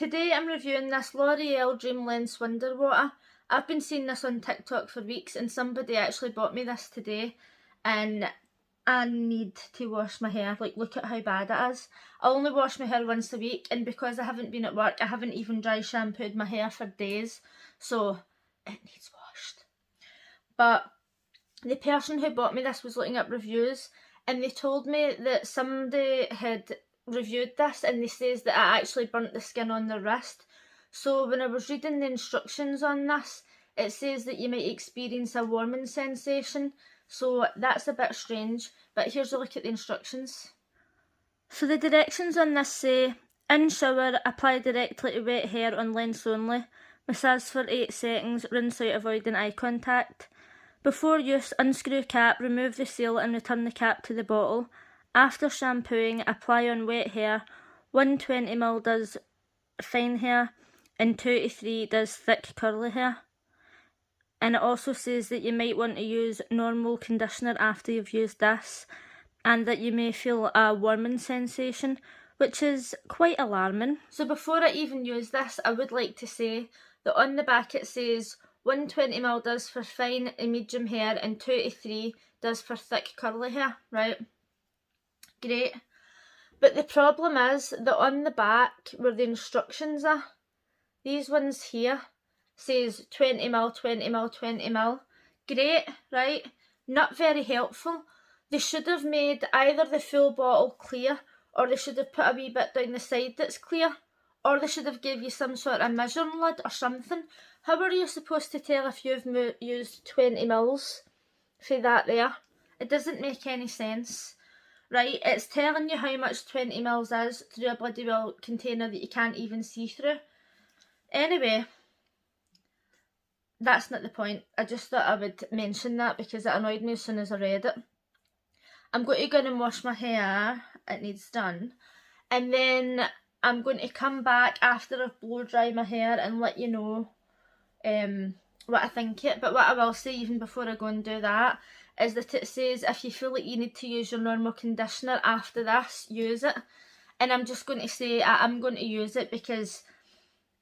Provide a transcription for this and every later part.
Today I'm reviewing this Loreal Dream Lens Wonder Water. I've been seeing this on TikTok for weeks and somebody actually bought me this today and I need to wash my hair. Like, look at how bad it is. I only wash my hair once a week, and because I haven't been at work, I haven't even dry shampooed my hair for days, so it needs washed. But the person who bought me this was looking up reviews and they told me that somebody had reviewed this and they says that it actually burnt the skin on their wrist. So when I was reading the instructions on this, it says that you might experience a warming sensation, so that's a bit strange, but here's a look at the instructions. So the directions on this say, in shower, apply directly to wet hair on lens only, massage for 8 seconds, rinse out avoiding eye contact. Before use, unscrew cap, remove the seal and return the cap to the bottle. After shampooing, apply on wet hair. 120ml does fine hair and 2 to 3 does thick curly hair. And it also says that you might want to use normal conditioner after you've used this, and that you may feel a warming sensation, which is quite alarming. So before I even use this, I would like to say that on the back it says 120ml does for fine and medium hair and 2 to 3 does for thick curly hair, right? Great. But the problem is that on the back where the instructions are, these ones here says 20ml, 20ml, 20ml. Great, right? Not very helpful. They should have made either the full bottle clear, or they should have put a wee bit down the side that's clear, or they should have gave you some sort of measuring lid or something. How are you supposed to tell if you've used 20 mils for that there? It doesn't make any sense, right? It's telling you how much 20 mils is through a bloody well container that you can't even see through. Anyway, that's not the point. I just thought I would mention that because it annoyed me as soon as I read it. I'm going to go and wash my hair. It needs done. And then I'm going to come back after I've blow dried my hair and let you know what I think it. But what I will say even before I go and do that is that it says if you feel like you need to use your normal conditioner after this, use it. And I'm just going to say I'm going to use it because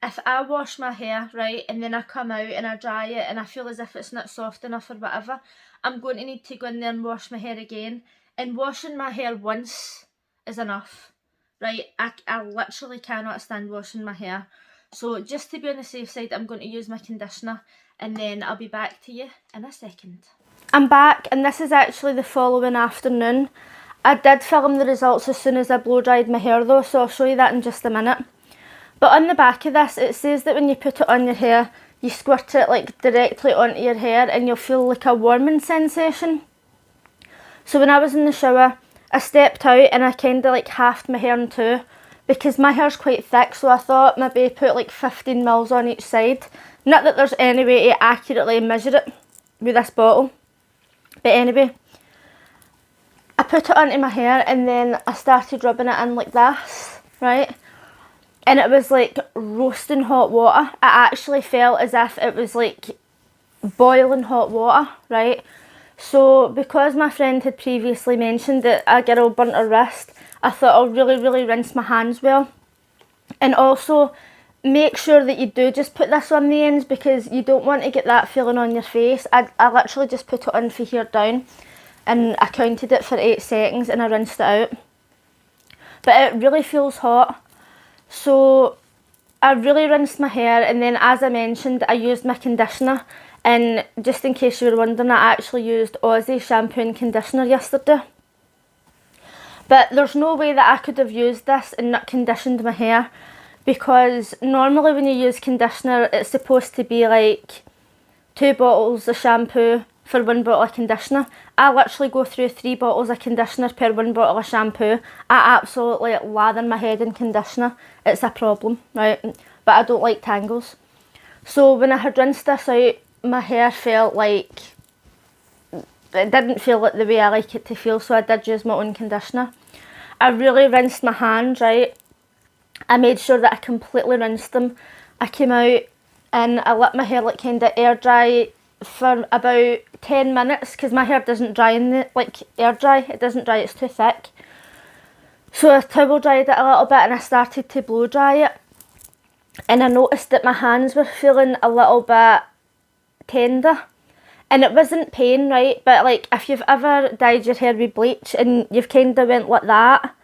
if I wash my hair, right, and then I come out and I dry it and I feel as if it's not soft enough or whatever, I'm going to need to go in there and wash my hair again. And washing my hair once is enough, right? I literally cannot stand washing my hair. So just to be on the safe side, I'm going to use my conditioner and then I'll be back to you in a second. I'm back and this is actually the following afternoon. I did film the results as soon as I blow dried my hair though, so I'll show you that in just a minute. But on the back of this, it says that when you put it on your hair, you squirt it like directly onto your hair and you'll feel like a warming sensation. So when I was in the shower, I stepped out and I kind of like halved my hair in two because my hair's quite thick, so I thought maybe put like 15 mils on each side. Not that there's any way to accurately measure it with this bottle. But anyway, I put it onto my hair and then I started rubbing it in like this, right? And it was like roasting hot water. I actually felt as if it was like boiling hot water, right? So because my friend had previously mentioned that a girl burnt her wrist, I thought I'll really rinse my hands well. And also make sure that you do just put this on the ends because you don't want to get that feeling on your face. I literally just put it on from here down and I counted it for 8 seconds and I rinsed it out. But it really feels hot. So I really rinsed my hair and then, as I mentioned, I used my conditioner. And just in case you were wondering, I actually used Aussie shampoo and conditioner yesterday. But there's no way that I could have used this and not conditioned my hair, because normally when you use conditioner it's supposed to be like 2 bottles of shampoo for 1 bottle of conditioner. I literally go through 3 bottles of conditioner per 1 bottle of shampoo. I absolutely lather my head in conditioner. It's a problem, right? But I don't like tangles. So when I had rinsed this out, my hair felt like, it didn't feel like the way I like it to feel, so I did use my own conditioner. I really rinsed my hands, right? I made sure that I completely rinsed them. I came out and I let my hair like kind of air dry for about 10 minutes because my hair doesn't dry in the, like air dry, it doesn't dry, it's too thick. So I towel dried it a little bit and I started to blow dry it. and I noticed that my hands were feeling a little bit tender. And it wasn't pain, right? But like if you've ever dyed your hair with bleach and you've kind of went like that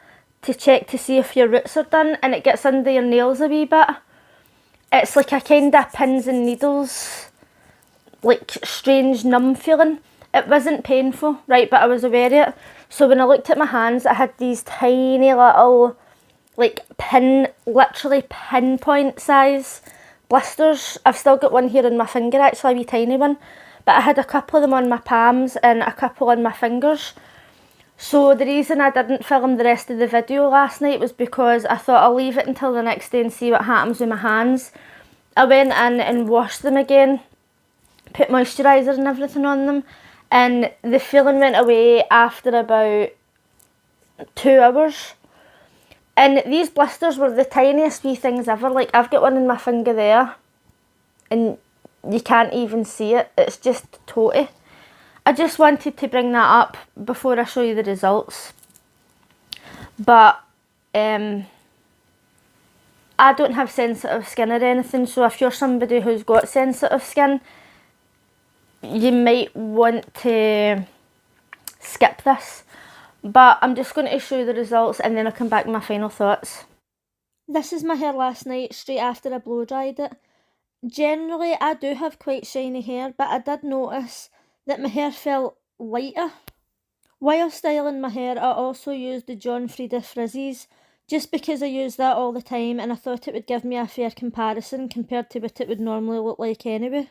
to check to see if your roots are done and it gets under your nails a wee bit, it's like a kind of pins and needles, like strange numb feeling. It wasn't painful, right? But I was aware of it. So when I looked at my hands, I had these tiny little, like literally pinpoint size blisters. I've still got one here on my finger, actually, a wee tiny one. But I had a couple of them on my palms and a couple on my fingers. So the reason I didn't film the rest of the video last night was because I thought I'll leave it until the next day and see what happens with my hands. I went in and washed them again, put moisturiser and everything on them, and the feeling went away after about 2 hours. And these blisters were the tiniest wee things ever. Like, I've got one in my finger there, and you can't even see it. It's just toty. I just wanted to bring that up before I show you the results. But I don't have sensitive skin or anything, so if you're somebody who's got sensitive skin, you might want to skip this. But I'm just going to show you the results and then I'll come back with my final thoughts. This is my hair last night, straight after I blow dried it. Generally, I do have quite shiny hair, but I did notice that my hair felt lighter. While styling my hair, I also used the John Frieda Frizzies, just because I use that all the time and I thought it would give me a fair comparison compared to what it would normally look like anyway.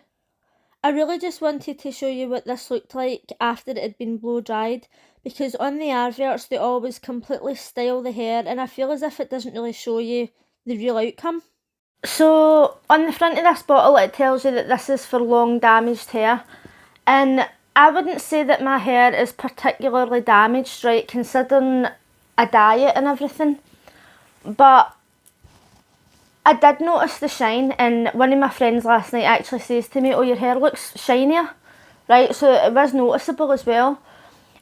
I really just wanted to show you what this looked like after it had been blow dried, because on the adverts they always completely style the hair and I feel as if it doesn't really show you the real outcome. So on the front of this bottle it tells you that this is for long damaged hair, and I wouldn't say that my hair is particularly damaged, right, considering a diet and everything, but I did notice the shine, and one of my friends last night actually says to me, oh, your hair looks shinier, right, so it was noticeable as well.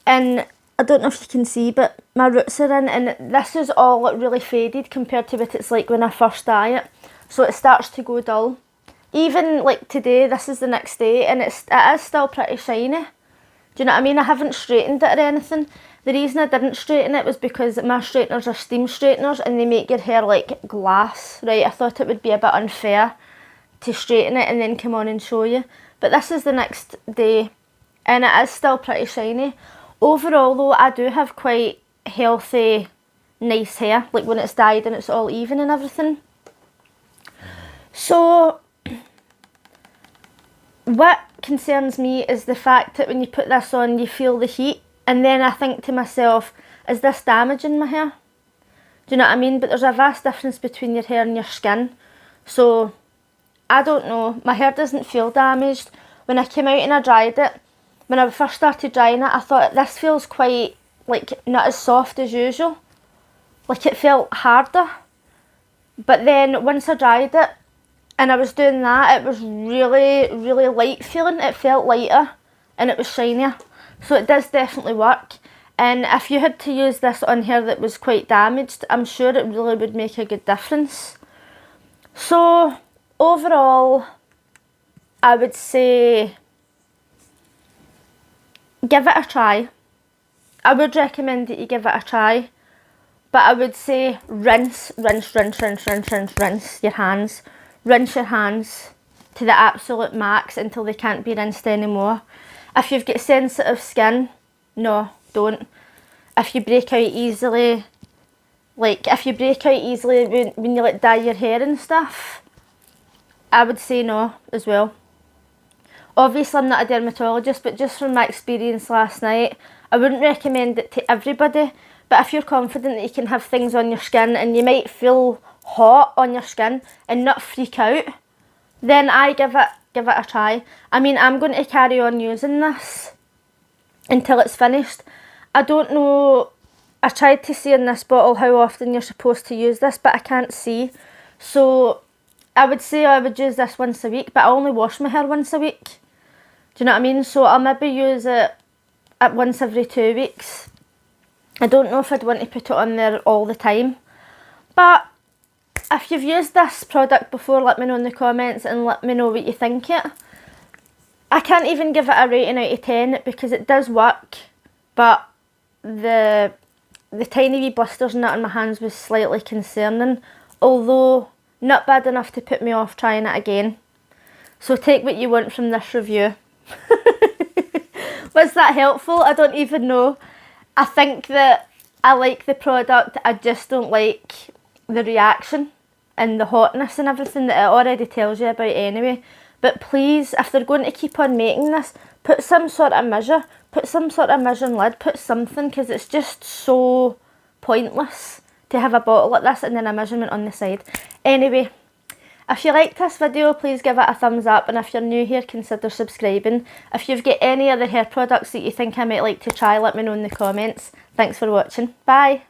And I don't know if you can see, but my roots are in, and this is all really faded compared to what it's like when I first dye it. So it starts to go dull. Even like today, this is the next day, and it is still pretty shiny. Do you know what I mean? I haven't straightened it or anything. The reason I didn't straighten it was because my straighteners are steam straighteners and they make your hair like glass, right? I thought it would be a bit unfair to straighten it and then come on and show you. But this is the next day and it is still pretty shiny. Overall though, I do have quite healthy, nice hair, like when it's dyed and it's all even and everything. So what concerns me is the fact that when you put this on you feel the heat, and then I think to myself, is this damaging my hair? Do you know what I mean? But there's a vast difference between your hair and your skin. So I don't know, my hair doesn't feel damaged. When I came out and I dried it, when I first started drying it, I thought this feels quite, like, not as soft as usual. Like it felt harder. But then once I dried it and I was doing that, it was really, really light feeling. It felt lighter and it was shinier. So it does definitely work. And if you had to use this on hair that was quite damaged, I'm sure it really would make a good difference. So overall, I would say give it a try. I would recommend that you give it a try. But I would say rinse your hands. Rinse your hands to the absolute max until they can't be rinsed anymore. If you've got sensitive skin, no, don't. If you break out easily, when you like dye your hair and stuff, I would say no as well. Obviously I'm not a dermatologist, but just from my experience last night, I wouldn't recommend it to everybody. But if you're confident that you can have things on your skin and you might feel hot on your skin and not freak out, then I give it a try. I mean, I'm going to carry on using this until it's finished. I don't know, I tried to see in this bottle how often you're supposed to use this, but I can't see. So I would say I would use this once a week, but I only wash my hair once a week. Do you know what I mean? So I'll maybe use it at once every 2 weeks. I don't know if I'd want to put it on there all the time. But if you've used this product before, let me know in the comments and let me know what you think it. I can't even give it a rating out of 10 because it does work, but the tiny wee blisters and that on my hands was slightly concerning, although not bad enough to put me off trying it again. So take what you want from this review. Was that helpful? I don't even know. I think that I like the product, I just don't like the reaction and the hotness and everything that it already tells you about anyway. But please, if they're going to keep on making this, put some sort of measure, put some sort of measuring lid, put something, because it's just so pointless to have a bottle like this and then a measurement on the side. Anyway, if you liked this video, please give it a thumbs up, and if you're new here, consider subscribing. If you've got any other hair products that you think I might like to try, let me know in the comments. Thanks for watching. Bye!